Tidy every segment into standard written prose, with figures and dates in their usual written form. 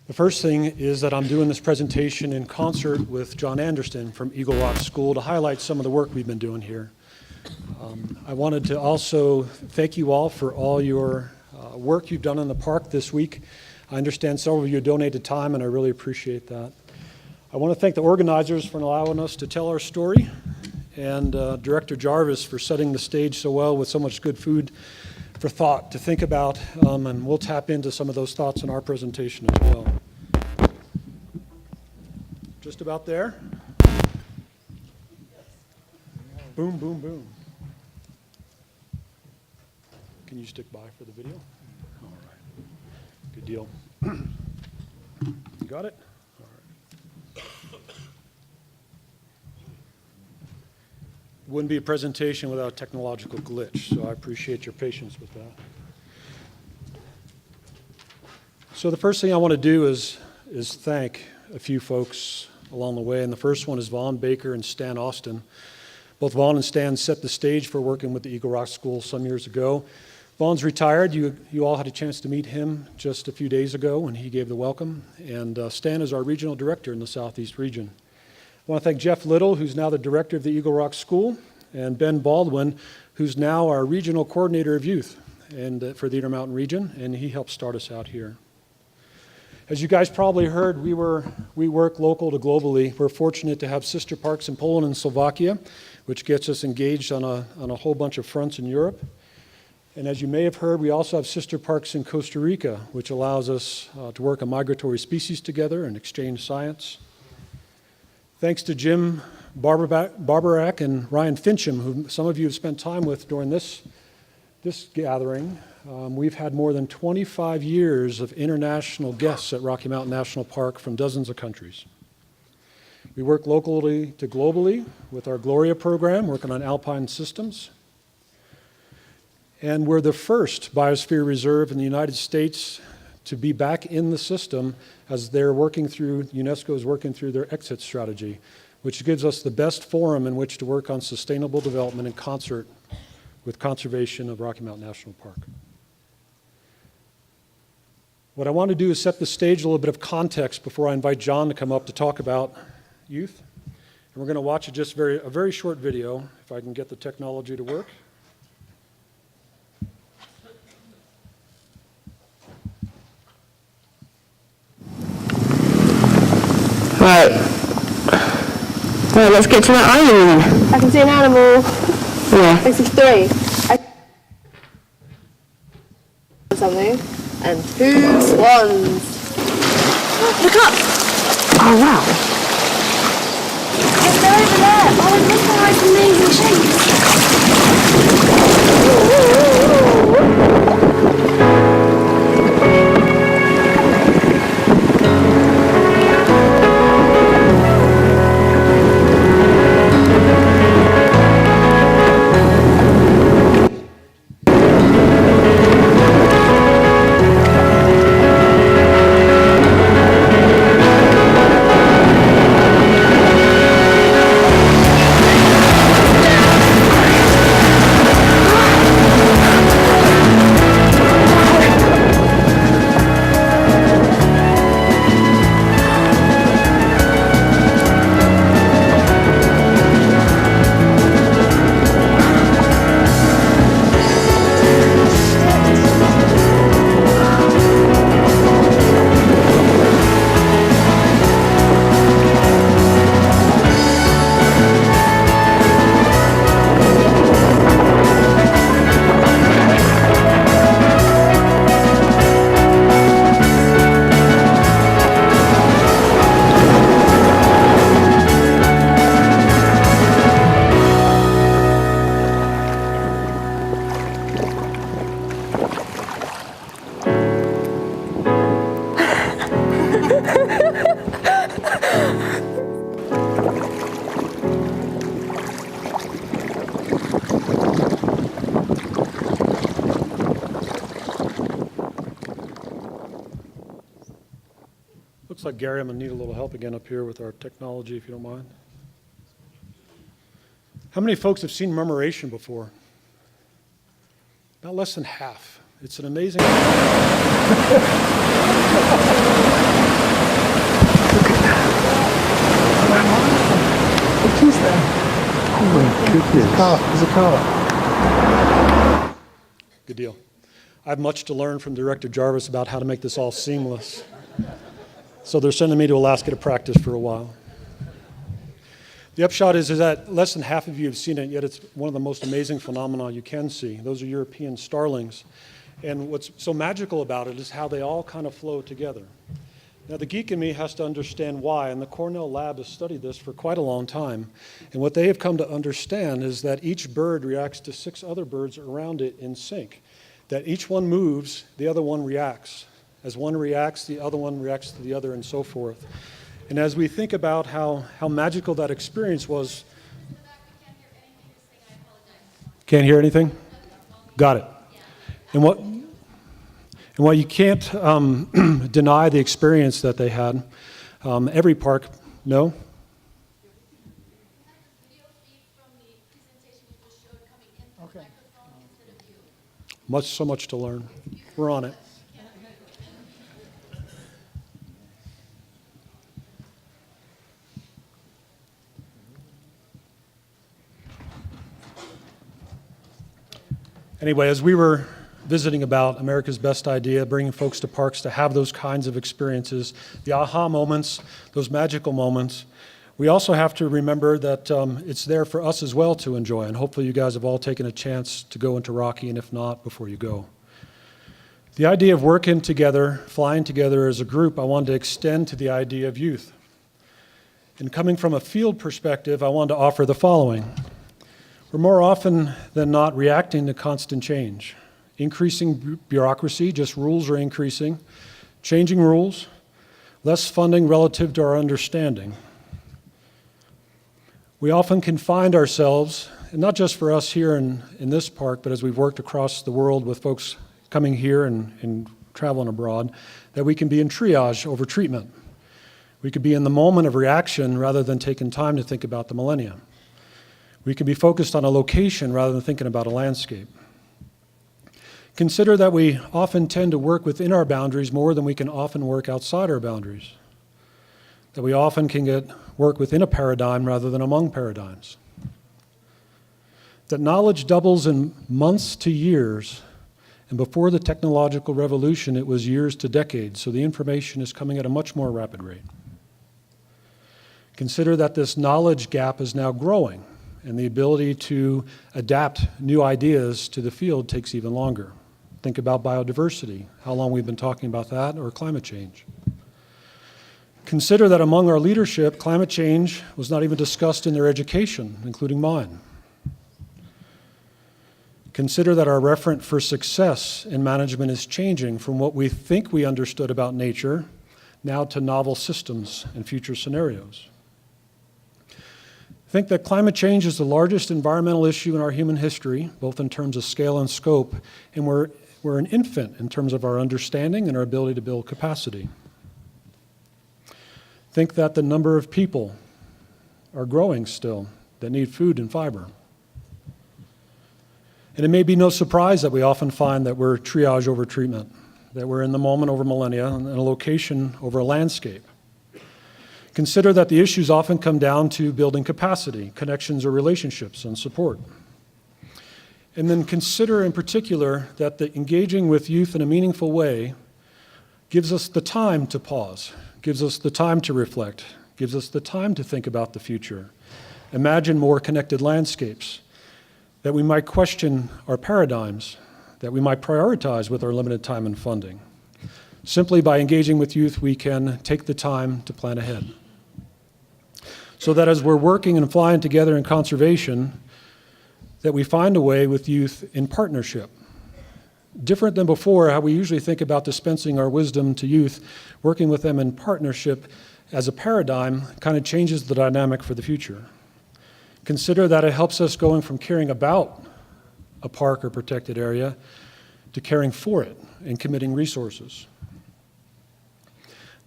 The first thing is that I'm doing this presentation in concert with John Anderson from Eagle Rock School to highlight some of the work we've been doing here. I wanted to also thank you all for all your work you've done in the park this week. I understand several of you donated time, and I really appreciate that. I want to thank the organizers for allowing us to tell our story, and Director Jarvis for setting the stage so well with so much good food for thought to think about, and we'll tap into some of those thoughts in our presentation as well. Just about there. Boom, boom, boom. Can you stick by for the video? All right. Good deal. You got it? All right. Wouldn't be a presentation without a technological glitch, so I appreciate your patience with that. So the first thing I want to do is thank a few folks along the way, and the first one is Vaughn Baker and Stan Austin. Both Vaughn and Stan set the stage for working with the Eagle Rock School some years ago. Vaughn's retired. You all had a chance to meet him just a few days ago when he gave the welcome, and Stan is our regional director in the Southeast region. I want to thank Jeff Little, who's now the director of the Eagle Rock School, and Ben Baldwin, who's now our regional coordinator of youth and for the Intermountain region, and he helped start us out here. As you guys probably heard, we work local to globally. We're fortunate to have sister parks in Poland and Slovakia, which gets us engaged on a whole bunch of fronts in Europe. And as you may have heard, we also have sister parks in Costa Rica, which allows us to work on migratory species together and exchange science. Thanks to Jim Barbarak and Ryan Fincham, who some of you have spent time with during this gathering. We've had more than 25 years of international guests at Rocky Mountain National Park from dozens of countries. We work locally to globally with our Gloria program, working on alpine systems. And we're the first biosphere reserve in the United States to be back in the system as UNESCO is working through their exit strategy, which gives us the best forum in which to work on sustainable development in concert with conservation of Rocky Mountain National Park. What I want to do is set the stage a little bit of context before I invite John to come up to talk about youth. And we're going to watch a very short video, if I can get the technology to work. Right, let's get to the island. I can see an animal. Yeah. I can see three. Something. And two swans. Look up! Oh, wow. Yes, they're over there. Oh, it looks like amazing Looks like, Gary, I'm going to need a little help again up here with our technology, if you don't mind. How many folks have seen Murmuration before? About less than half. It's an amazing... He's a cop. Good deal. I have much to learn from Director Jarvis about how to make this all seamless. So they're sending me to Alaska to practice for a while. The upshot is that less than half of you have seen it, yet it's one of the most amazing phenomena you can see. Those are European starlings. And what's so magical about it is how they all kind of flow together. Now, the geek in me has to understand why, and the Cornell lab has studied this for quite a long time. And what they have come to understand is that each bird reacts to 6 other birds around it in sync. That each one moves, the other one reacts. As one reacts, the other one reacts to the other, and so forth. And as we think about how magical that experience was. Can't hear anything? Got it. And while you can't deny the experience that they had, every park, no? So much to learn. We're on it. Anyway, as we were visiting about America's Best Idea, bringing folks to parks to have those kinds of experiences, the aha moments, those magical moments, we also have to remember that it's there for us as well to enjoy, and hopefully you guys have all taken a chance to go into Rocky, and if not, before you go. The idea of working together, flying together as a group, I wanted to extend to the idea of youth. And coming from a field perspective, I wanted to offer the following. We're more often than not reacting to constant change. Increasing bureaucracy, just rules are increasing. Changing rules, less funding relative to our understanding. We often can find ourselves, and not just for us here in this park, but as we've worked across the world with folks coming here and traveling abroad, that we can be in triage over treatment. We could be in the moment of reaction rather than taking time to think about the millennia. We can be focused on a location rather than thinking about a landscape. Consider that we often tend to work within our boundaries more than we can often work outside our boundaries. That we often can get work within a paradigm rather than among paradigms. That knowledge doubles in months to years, and before the technological revolution, it was years to decades, so the information is coming at a much more rapid rate. Consider that this knowledge gap is now growing, and the ability to adapt new ideas to the field takes even longer. Think about biodiversity, how long we've been talking about that, or climate change. Consider that among our leadership, climate change was not even discussed in their education, including mine. Consider that our referent for success in management is changing from what we think we understood about nature now to novel systems and future scenarios. Think that climate change is the largest environmental issue in our human history, both in terms of scale and scope, and we're an infant in terms of our understanding and our ability to build capacity. Think that the number of people are growing still that need food and fiber. And it may be no surprise that we often find that we're triage over treatment, that we're in the moment over millennia and a location over a landscape. Consider that the issues often come down to building capacity, connections or relationships, and support. And then consider in particular that the engaging with youth in a meaningful way gives us the time to pause, gives us the time to reflect, gives us the time to think about the future, imagine more connected landscapes, that we might question our paradigms, that we might prioritize with our limited time and funding. Simply by engaging with youth, we can take the time to plan ahead. So that as we're working and flying together in conservation, that we find a way with youth in partnership. Different than before, how we usually think about dispensing our wisdom to youth, working with them in partnership as a paradigm kind of changes the dynamic for the future. Consider that it helps us going from caring about a park or protected area to caring for it and committing resources.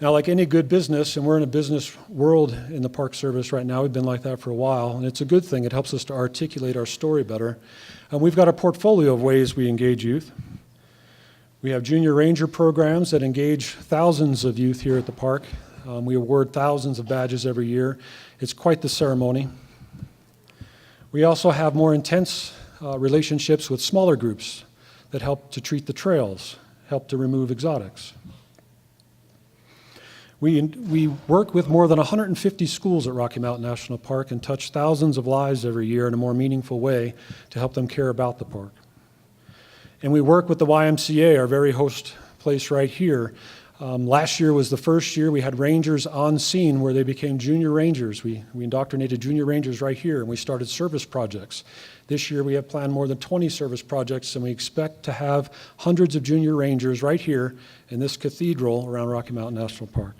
Now, like any good business, and we're in a business world in the Park Service right now, we've been like that for a while, and it's a good thing. It helps us to articulate our story better. And we've got a portfolio of ways we engage youth. We have junior ranger programs that engage thousands of youth here at the park. We award thousands of badges every year. It's quite the ceremony. We also have more intense relationships with smaller groups that help to treat the trails, help to remove exotics. We work with more than 150 schools at Rocky Mountain National Park and touch thousands of lives every year in a more meaningful way to help them care about the park. And we work with the YMCA, our very host place right here. Last year was the first year we had rangers on scene where they became junior rangers. We indoctrinated junior rangers right here, and we started service projects. This year we have planned more than 20 service projects, and we expect to have hundreds of junior rangers right here in this cathedral around Rocky Mountain National Park.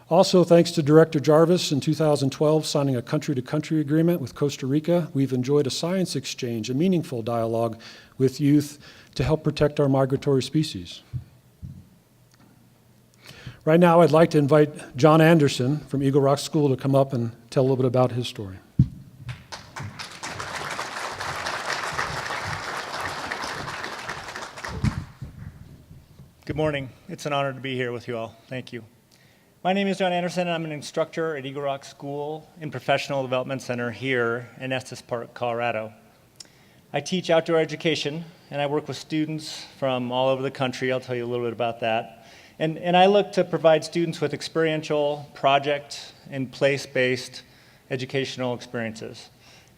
Also, thanks to Director Jarvis in 2012 signing a country-to-country agreement with Costa Rica, we've enjoyed a science exchange, a meaningful dialogue with youth to help protect our migratory species. Right now, I'd like to invite John Anderson from Eagle Rock School to come up and tell a little bit about his story. Good morning. It's an honor to be here with you all. Thank you. My name is John Anderson, and I'm an instructor at Eagle Rock School and Professional Development Center here in Estes Park, Colorado. I teach outdoor education, and I work with students from all over the country. I'll tell you a little bit about that. And I look to provide students with experiential, project, and place-based educational experiences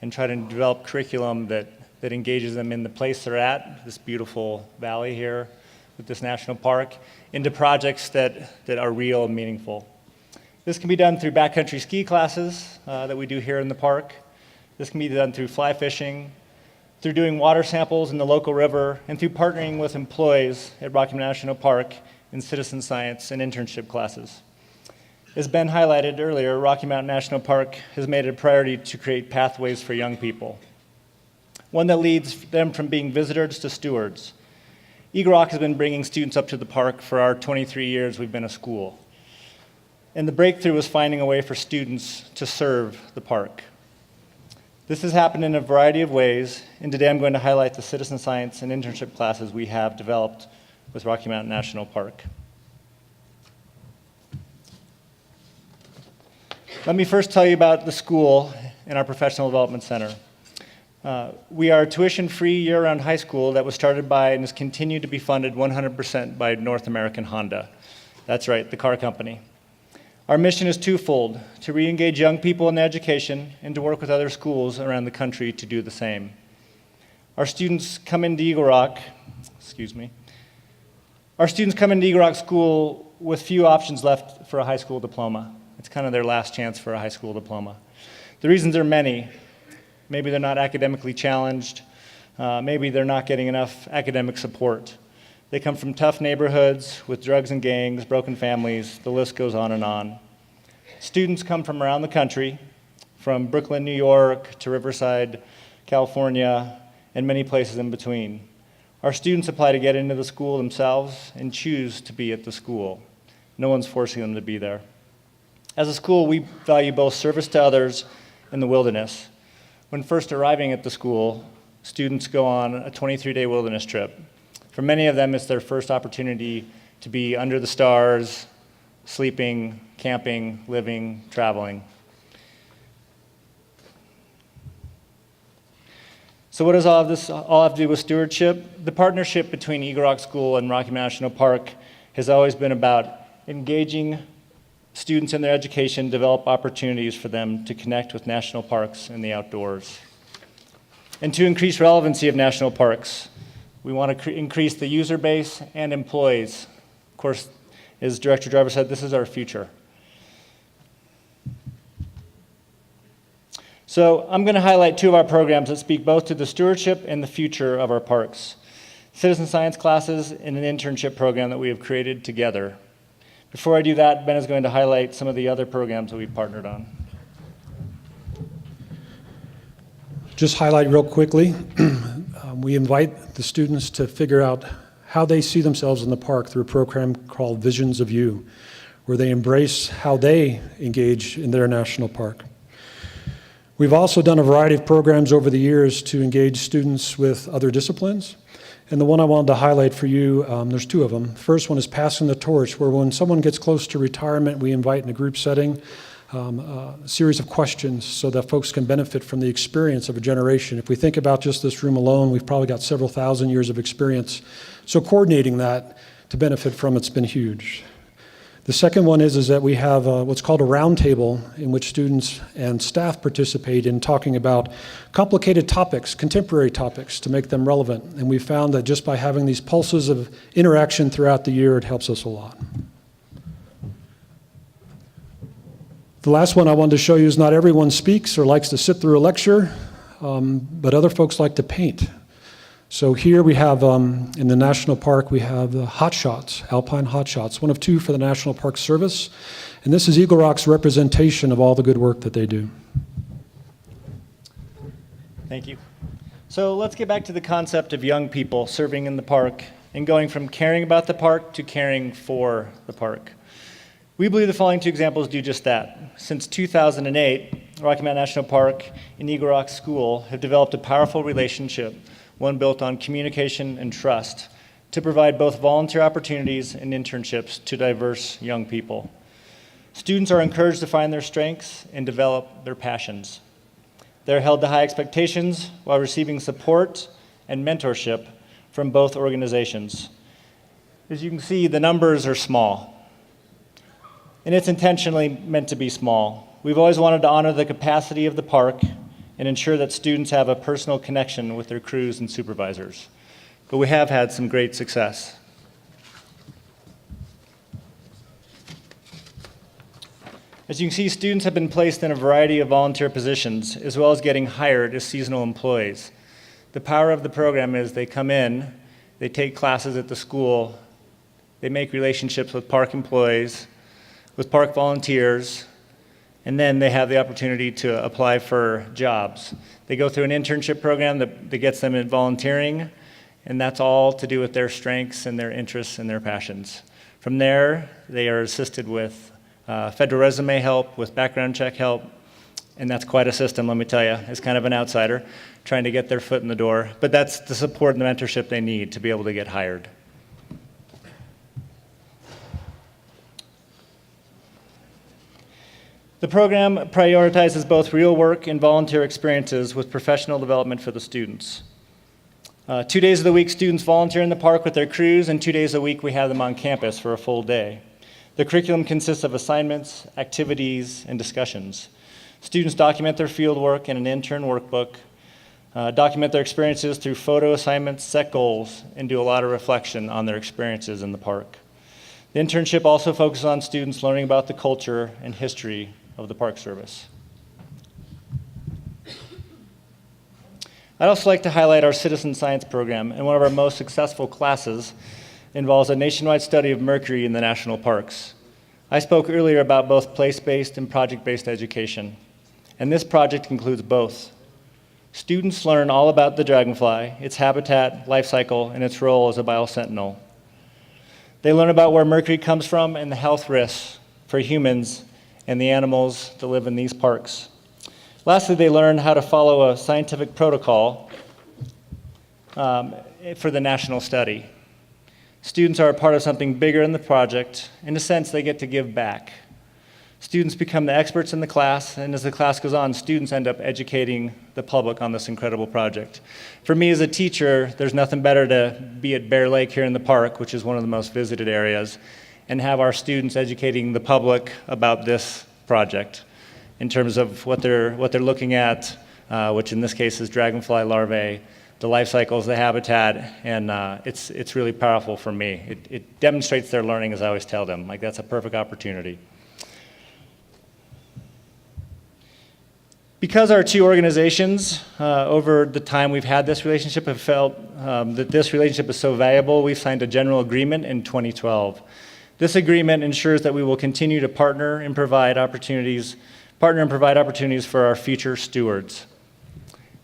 and try to develop curriculum that engages them in the place they're at, this beautiful valley here with this national park, into projects that are real and meaningful. This can be done through backcountry ski classes that we do here in the park. This can be done through fly fishing, through doing water samples in the local river, and through partnering with employees at Rocky Mountain National Park in citizen science and internship classes. As Ben highlighted earlier, Rocky Mountain National Park has made it a priority to create pathways for young people, one that leads them from being visitors to stewards. Eagle Rock has been bringing students up to the park for our 23 years we've been a school. And the breakthrough was finding a way for students to serve the park. This has happened in a variety of ways, and today I'm going to highlight the citizen science and internship classes we have developed with Rocky Mountain National Park. Let me first tell you about the school and our Professional Development Center. We are a tuition-free year-round high school that was started by and has continued to be funded 100% by North American Honda. That's right, the car company. Our mission is twofold: to re-engage young people in education and to work with other schools around the country to do the same. Our students come into Eagle Rock, Our students come into Eagle Rock School with few options left for a high school diploma. It's kind of their last chance for a high school diploma. The reasons are many. Maybe they're not academically challenged. Maybe they're not getting enough academic support. They come from tough neighborhoods with drugs and gangs, broken families. The list goes on and on. Students come from around the country, from Brooklyn, New York, to Riverside, California, and many places in between. Our students apply to get into the school themselves and choose to be at the school. No one's forcing them to be there. As a school, we value both service to others and the wilderness. When first arriving at the school, students go on a 23-day wilderness trip. For many of them, it's their first opportunity to be under the stars, sleeping, camping, living, traveling. So what does all of this all have to do with stewardship? The partnership between Eagle Rock School and Rocky Mountain National Park has always been about engaging students in their education, develop opportunities for them to connect with national parks and the outdoors. And to increase relevancy of national parks, we want to increase the user base and employees. Of course, as Director Jarvis said, this is our future. So I'm going to highlight two of our programs that speak both to the stewardship and the future of our parks: citizen science classes and an internship program that we have created together. Before I do that, Ben is going to highlight some of the other programs that we've partnered on. Just highlight real quickly, we invite the students to figure out how they see themselves in the park through a program called Visions of You, where they embrace how they engage in their national park. We've also done a variety of programs over the years to engage students with other disciplines. And the one I wanted to highlight for you, there's two of them. The first one is Passing the Torch, where when someone gets close to retirement, we invite in a group setting a series of questions so that folks can benefit from the experience of a generation. If we think about just this room alone, we've probably got several thousand years of experience. So coordinating that to benefit from it's been huge. The second one is that we have what's called a roundtable in which students and staff participate in talking about complicated topics, contemporary topics, to make them relevant. And we found that just by having these pulses of interaction throughout the year, it helps us a lot. The last one I wanted to show you is not everyone speaks or likes to sit through a lecture, but other folks like to paint. So here we have, in the National Park, we have the Hot Shots, Alpine Hot Shots, one of two for the National Park Service. And this is Eagle Rock's representation of all the good work that they do. Thank you. So let's get back to the concept of young people serving in the park and going from caring about the park to caring for the park. We believe the following two examples do just that. Since 2008, Rocky Mountain National Park and Eagle Rock School have developed a powerful relationship, one built on communication and trust, to provide both volunteer opportunities and internships to diverse young people. Students are encouraged to find their strengths and develop their passions. They're held to high expectations while receiving support and mentorship from both organizations. As you can see, the numbers are small, and it's intentionally meant to be small. We've always wanted to honor the capacity of the park and ensure that students have a personal connection with their crews and supervisors. But we have had some great success. As you can see, students have been placed in a variety of volunteer positions, as well as getting hired as seasonal employees. The power of the program is they come in, they take classes at the school, they make relationships with park employees, with park volunteers, and then they have the opportunity to apply for jobs. They go through an internship program that gets them in volunteering, and that's all to do with their strengths and their interests and their passions. From there, they are assisted with federal resume help, with background check help, and that's quite a system, let me tell you, as kind of an outsider, trying to get their foot in the door. But that's the support and the mentorship they need to be able to get hired. The program prioritizes both real work and volunteer experiences with professional development for the students. 2 days of the week, students volunteer in the park with their crews, and 2 days a week we have them on campus for a full day. The curriculum consists of assignments, activities, and discussions. Students document their field work in an intern workbook, document their experiences through photo assignments, set goals, and do a lot of reflection on their experiences in the park. The internship also focuses on students learning about the culture and history of the Park Service. I'd also like to highlight our citizen science program, and one of our most successful classes involves a nationwide study of mercury in the national parks. I spoke earlier about both place-based and project-based education, and this project includes both. Students learn all about the dragonfly, its habitat, life cycle, and its role as a biosentinel. They learn about where mercury comes from and the health risks for humans and the animals that live in these parks. Lastly, they learn how to follow a scientific protocol for the national study. Students are a part of something bigger in the project. In a sense, they get to give back. Students become the experts in the class, and as the class goes on, students end up educating the public on this incredible project. For me as a teacher, there's nothing better to be at Bear Lake here in the park, which is one of the most visited areas, and have our students educating the public about this project in terms of what they're looking at, which in this case is dragonfly larvae, the life cycles, the habitat, and it's really powerful for me. It demonstrates their learning, as I always tell them. Like, that's a perfect opportunity. Because our two organizations, over the time we've had this relationship, have felt that this relationship is so valuable, we've signed a general agreement in 2012. This agreement ensures that we will continue to partner and provide opportunities for our future stewards.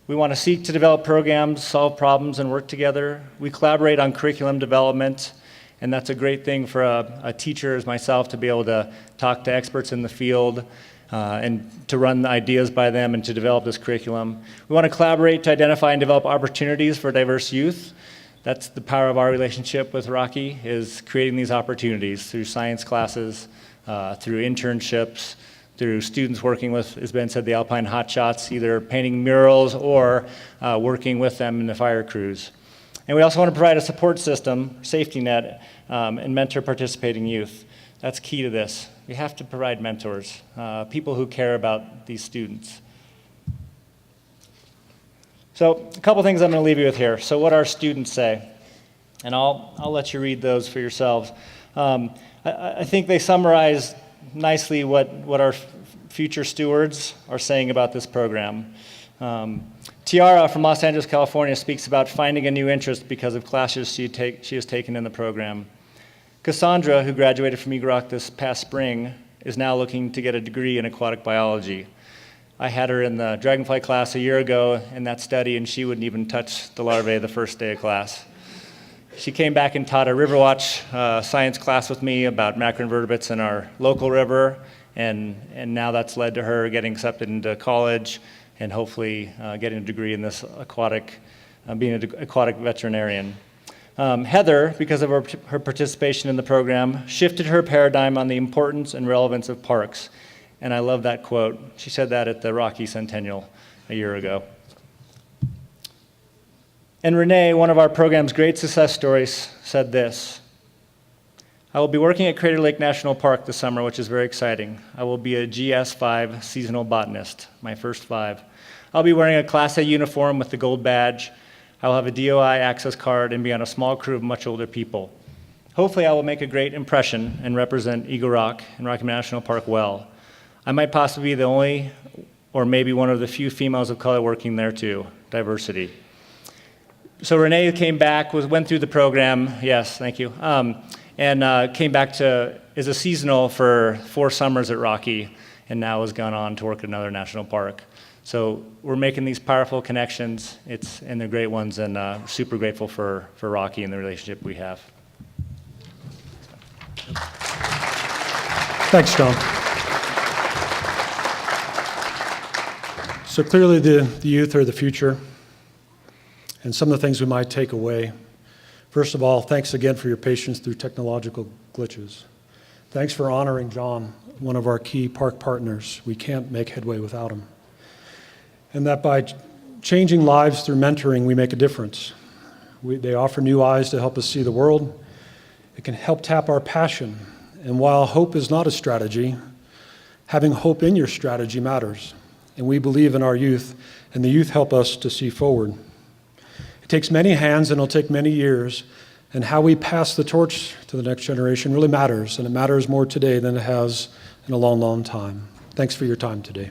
We want to seek to develop programs, solve problems, and work together. We collaborate on curriculum development, and that's a great thing for a teacher as myself to be able to talk to experts in the field and to run ideas by them and to develop this curriculum. We want to collaborate to identify and develop opportunities for diverse youth. That's the power of our relationship with Rocky, is creating these opportunities through science classes, through internships, through students working with, as Ben said, the Alpine Hotshots, either painting murals or working with them in the fire crews. And we also want to provide a support system, safety net, and mentor participating youth. That's key to this. We have to provide mentors, people who care about these students. So a couple things I'm going to leave you with here. So what our students say, and I'll let you read those for yourselves. I think they summarize nicely what our future stewards are saying about this program. Tiara from Los Angeles, California speaks about finding a new interest because of classes she has taken in the program. Cassandra, who graduated from Eagle Rock this past spring, is now looking to get a degree in aquatic biology. I had her in the dragonfly class a year ago in that study, and she wouldn't even touch the larvae the first day of class. She came back and taught a Riverwatch science class with me about macroinvertebrates in our local river, and now that's led to her getting accepted into college and hopefully getting a degree in this being an aquatic veterinarian. Heather, because of her participation in the program, shifted her paradigm on the importance and relevance of parks. And I love that quote. She said that at the Rocky Centennial a year ago. And Renee, one of our program's great success stories, said this: I will be working at Crater Lake National Park this summer, which is very exciting. I will be a GS5 seasonal botanist, my first 5. I'll be wearing a Class A uniform with the gold badge. I will have a DOI access card and be on a small crew of much older people. Hopefully I will make a great impression and represent Eagle Rock and Rocky Mountain National Park well. I might possibly be the only, or maybe one of the few females of color working there too. Diversity. So Renee came back, went through the program, yes, thank you, and came back as a seasonal for 4 summers at Rocky, and now has gone on to work at another national park. So we're making these powerful connections, and they're great ones, and super grateful for Rocky and the relationship we have. Thanks, John. So clearly the youth are the future, and some of the things we might take away. First of all, thanks again for your patience through technological glitches. Thanks for honoring John, one of our key park partners. We can't make headway without him. And that by changing lives through mentoring, we make a difference. They offer new eyes to help us see the world. It can help tap our passion. And while hope is not a strategy, having hope in your strategy matters. And we believe in our youth, and the youth help us to see forward. It takes many hands, and it'll take many years, and how we pass the torch to the next generation really matters, and it matters more today than it has in a long, long time. Thanks for your time today.